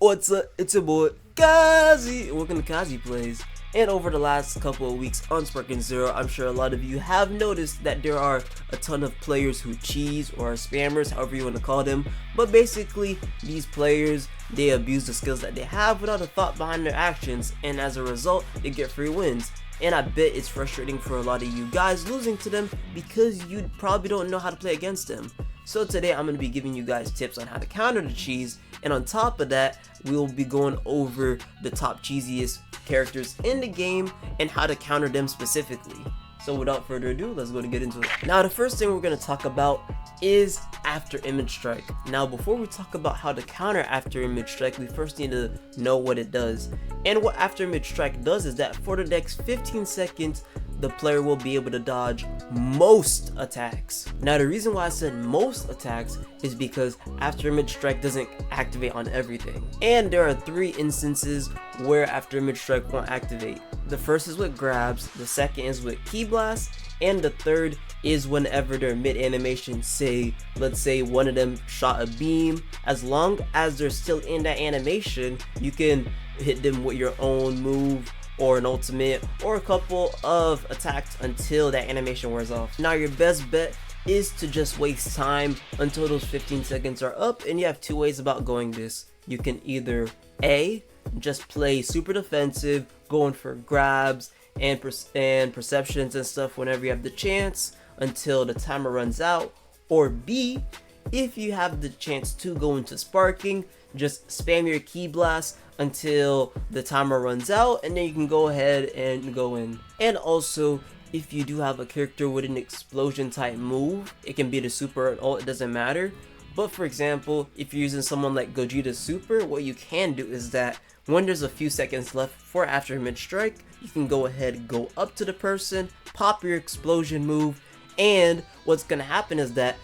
What's up? It's your boy Kazi. Welcome to Kazi Plays. And over the last couple of weeks on Sparking Zero, I'm sure a lot of you have noticed that there are a ton of players who cheese or are spammers, however you want to call them. But basically, these players, they abuse the skills that they have without a thought behind their actions, and as a result, they get free wins. And I bet it's frustrating for a lot of you guys losing to them because you probably don't know how to play against them. So today I'm going to be giving you guys tips on how to counter the cheese, and on top of that, we'll be going over the top cheesiest characters in the game and how to counter them specifically. So without further ado, let's go to get into it. Now the first thing we're going to talk about is Afterimage Strike. Now before we talk about how to counter Afterimage Strike, we first need to know what it does. And what Afterimage Strike does is that for the next 15 seconds, the player will be able to dodge most attacks. Now the reason why I said most attacks is because Afterimage Strike doesn't activate on everything. And there are 3 instances where Afterimage Strike won't activate. The first is with grabs, the second is with key blast, and the third is whenever they're mid animation. Say, let's say one of them shot a beam. As long as they're still in that animation, you can hit them with your own move or an ultimate or a couple of attacks until that animation wears off. Now your best bet is to just waste time until those 15 seconds are up, and you have 2 ways about going this. You can either A, just play super defensive, going for grabs and perceptions and stuff whenever you have the chance until the timer runs out, or B, if you have the chance to go into sparking, just spam your key blast until the timer runs out, and then you can go ahead and go in. And also, if you do have a character with an explosion type move, it can be the super or ult, it doesn't matter. But for example, if you're using someone like Gogeta super, what you can do is that when there's a few seconds left for Afterimage Strike, you can go ahead and go up to the person, pop your explosion move, and what's gonna happen is that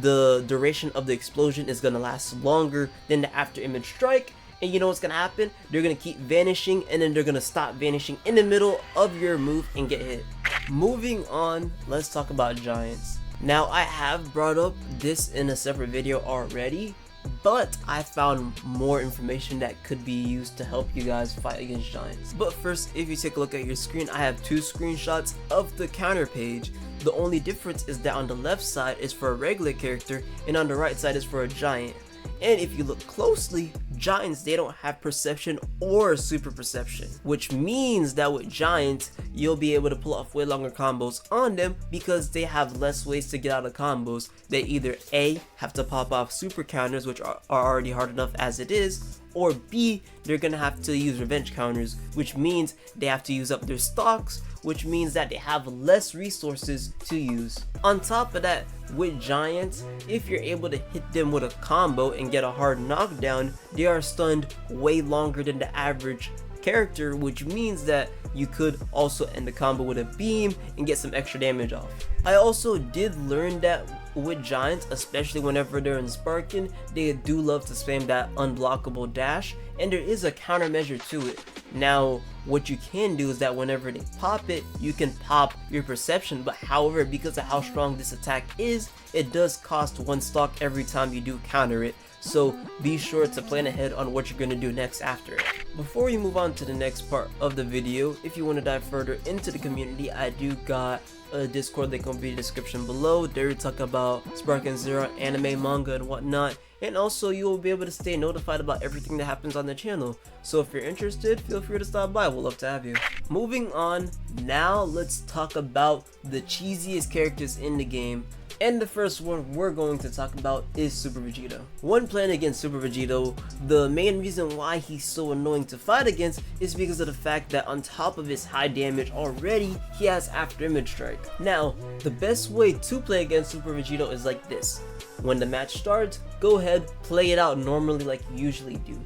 the duration of the explosion is gonna last longer than the Afterimage Strike. And you know what's gonna happen? They're gonna keep vanishing, and then they're gonna stop vanishing in the middle of your move and get hit. Moving on, let's talk about giants. Now I have brought up this in a separate video already, but I found more information that could be used to help you guys fight against giants. But first, if you take a look at your screen, I have 2 screenshots of the counter page. The only difference is that on the left side is for a regular character and on the right side is for a giant. And if you look closely, giants, they don't have perception or super perception, which means that with giants, you'll be able to pull off way longer combos on them because they have less ways to get out of combos. They either A, have to pop off super counters, which are already hard enough as it is, or B, they're gonna have to use revenge counters, which means they have to use up their stocks, which means that they have less resources to use. On top of that, with giants, if you're able to hit them with a combo and get a hard knockdown, they are stunned way longer than the average character, which means that you could also end the combo with a beam and get some extra damage off. I also did learn that with giants, especially whenever they're in sparking, they do love to spam that unblockable dash, and there is a countermeasure to it. Now what you can do is that whenever they pop it, you can pop your perception, but however, because of how strong this attack is, it does cost 1 stock every time you do counter it. So be sure to plan ahead on what you're going to do next after it. Before we move on to the next part of the video, if you want to dive further into the community, I do got a Discord link in the description below. There we talk about Sparking Zero, anime, manga, and whatnot. And also you will be able to stay notified about everything that happens on the channel. So if you're interested, feel free to stop by. We'll love to have you. Moving on, now let's talk about the cheesiest characters in the game. And the first one we're going to talk about is Super Vegito. When playing against Super Vegito, the main reason why he's so annoying to fight against is because of the fact that on top of his high damage already, he has Afterimage Strike. Now, the best way to play against Super Vegito is like this. When the match starts, go ahead, play it out normally like you usually do.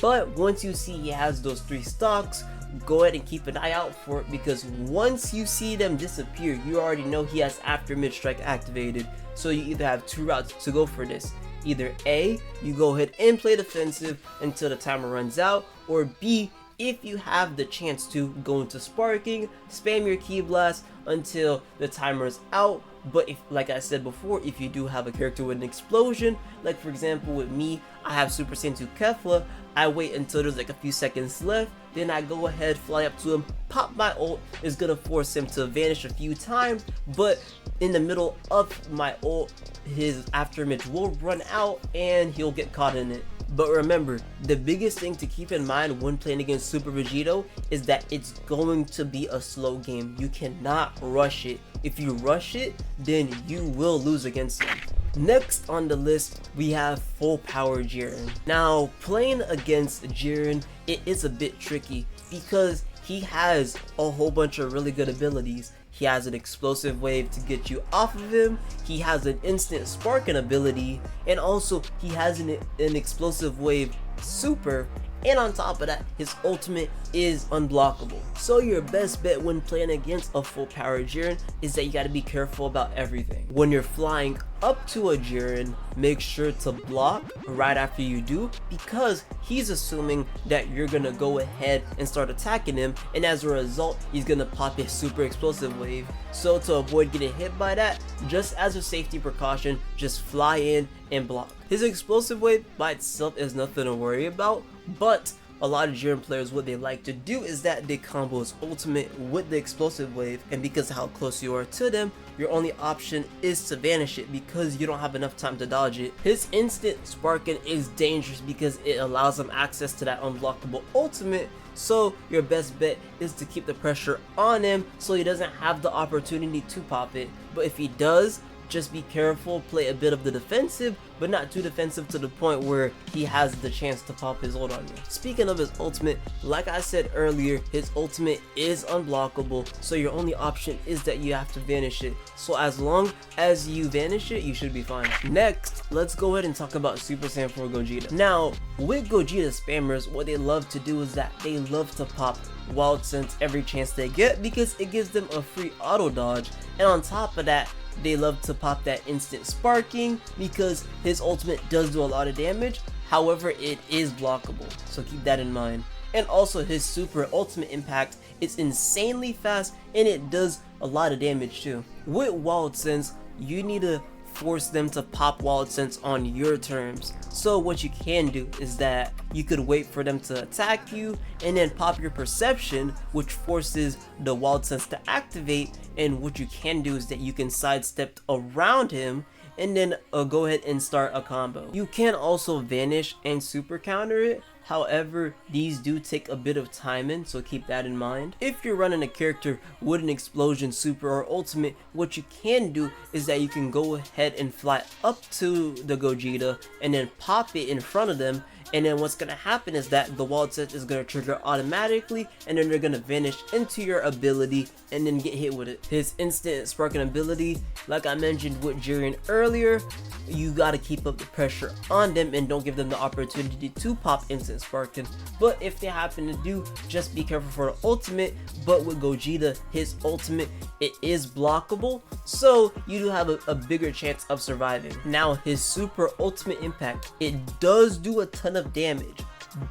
But once you see he has those 3 stocks, go ahead and keep an eye out for it, because once you see them disappear, you already know he has Afterimage Strike activated. So you either have 2 routes to go for this. Either A, you go ahead and play defensive until the timer runs out, or B, if you have the chance to, go into sparking, spam your key blast until the timer is out. But if, like I said before, if you do have a character with an explosion, like for example with me, I have Super Saiyan 2 Kefla, I wait until there's like a few seconds left, then I go ahead, fly up to him, pop my ult. Is gonna force him to vanish a few times, but in the middle of my ult, his afterimage will run out and he'll get caught in it. But remember, the biggest thing to keep in mind when playing against Super Vegito is that it's going to be a slow game. You cannot rush it. If you rush it, then you will lose against him. Next on the list, we have full power Jiren. Now, playing against Jiren, it is a bit tricky because he has a whole bunch of really good abilities. He has an explosive wave to get you off of him, he has an instant sparking ability, and also he has an explosive wave super, and on top of that, his ultimate is unblockable. So your best bet when playing against a full power Jiren is that you gotta be careful about everything. When you're flying up to a Jiren, make sure to block right after you do, because he's assuming that you're gonna go ahead and start attacking him, and as a result, he's gonna pop his super explosive wave. So to avoid getting hit by that, just as a safety precaution, just fly in and block. His explosive wave by itself is nothing to worry about, but a lot of Jiren players, what they like to do is that they combo his ultimate with the explosive wave, and because of how close you are to them, your only option is to vanish it because you don't have enough time to dodge it. His instant sparking is dangerous because it allows him access to that unblockable ultimate, so your best bet is to keep the pressure on him so he doesn't have the opportunity to pop it. But if he does, just be careful, play a bit of the defensive, but not too defensive to the point where he has the chance to pop his ult on you. Speaking of his ultimate, like I said earlier, his ultimate is unblockable, so your only option is that you have to vanish it. So as long as you vanish it, you should be fine. Next, let's go ahead and talk about Super Saiyan 4 Gogeta. Now, with Gogeta spammers, what they love to do is that they love to pop Wild Sense every chance they get because it gives them a free auto dodge, and on top of that, they love to pop that instant sparking because his ultimate does do a lot of damage. However, it is blockable, so keep that in mind. And also his super ultimate impact is insanely fast and it does a lot of damage too. With Wild Sense, you need to force them to pop Wild Sense on your terms. So what you can do is that you could wait for them to attack you and then pop your perception, which forces the Wild Sense to activate, and what you can do is that you can sidestep around him and then go ahead and start a combo. You can also vanish and super counter it. However, these do take a bit of timing, so keep that in mind. If you're running a character with an explosion super or ultimate, what you can do is that you can go ahead and fly up to the Gogeta and then pop it in front of them, and then what's gonna happen is that the Wild Sense is gonna trigger automatically, and then they're gonna vanish into your ability and then get hit with it. His instant sparking ability, like I mentioned with Jiren earlier, you gotta keep up the pressure on them and don't give them the opportunity to pop instant sparking. But if they happen to do, just be careful for the ultimate. But with Gogeta, his ultimate, it is blockable, so you do have a bigger chance of surviving. Now his super ultimate impact, it does do a ton of damage,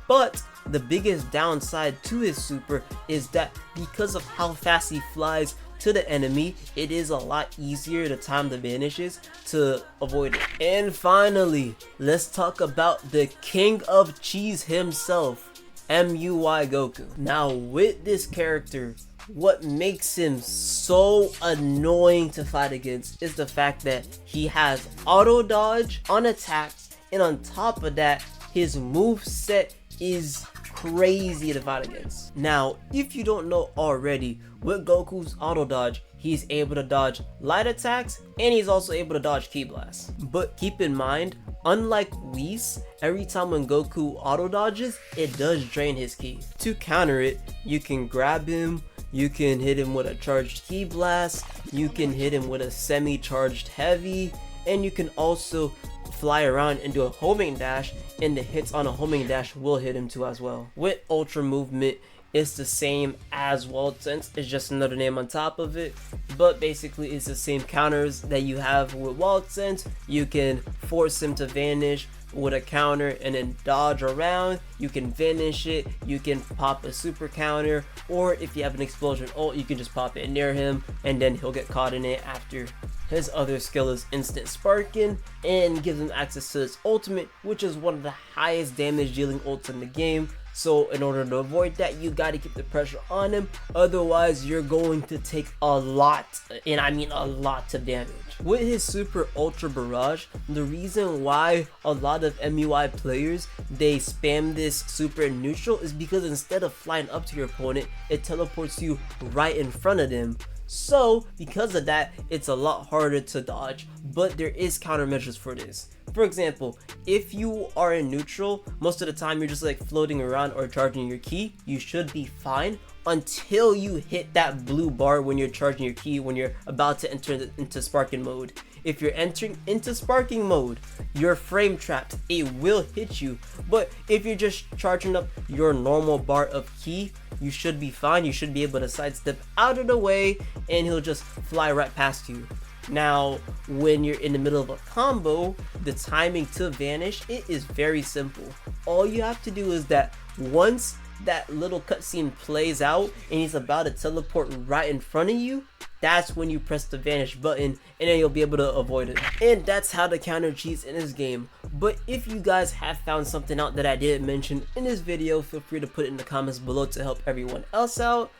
but the biggest downside to his super is that because of how fast he flies to the enemy, it is a lot easier to time the vanishes to avoid it. And finally, let's talk about the king of cheese himself, MUI Goku. Now with this character, what makes him so annoying to fight against is the fact that he has auto dodge on attacks, and on top of that, his move set is crazy to fight against. Now, if you don't know already, with Goku's auto dodge, he's able to dodge light attacks and he's also able to dodge ki blasts. But keep in mind, unlike Whis, every time when Goku auto dodges, it does drain his ki. To counter it, you can grab him, you can hit him with a charged ki blast, you can hit him with a semi-charged heavy, and you can also fly around and do a homing dash, and the hits on a homing dash will hit him too as well. With ultra movement, it's the same as Wild Sense, it's just another name on top of it, but basically it's the same counters that you have with Wild Sense. You can force him to vanish with a counter and then dodge around, you can vanish it, you can pop a super counter, or if you have an explosion ult, you can just pop it near him and then he'll get caught in it after. His other skill is instant sparking and gives him access to his ultimate, which is one of the highest damage dealing ults in the game. So in order to avoid that, you gotta keep the pressure on him, otherwise you're going to take a lot, and I mean a lot of damage. With his super ultra barrage, the reason why a lot of MUI players, they spam this super in neutral is because instead of flying up to your opponent, it teleports you right in front of them. So because of that, it's a lot harder to dodge, but there is countermeasures for this. For example, if you are in neutral, most of the time you're just like floating around or charging your ki, you should be fine until you hit that blue bar when you're charging your ki, when you're about to enter into sparking mode. If you're entering into sparking mode, you're frame trapped, it will hit you. But if you're just charging up your normal bar of ki, you should be fine. You should be able to sidestep out of the way and he'll just fly right past you. Now, when you're in the middle of a combo, the timing to vanish, it is very simple. All you have to do is that once that little cutscene plays out and he's about to teleport right in front of you, that's when you press the vanish button and then you'll be able to avoid it. And that's how to counter cheats in this game. But if you guys have found something out that I didn't mention in this video, feel free to put it in the comments below to help everyone else out.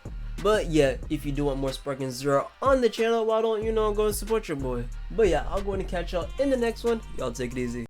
But yeah, if you do want more Sparking Zero on the channel, why don't you know, go and support your boy. But yeah, I'll go and catch y'all in the next one. Y'all take it easy.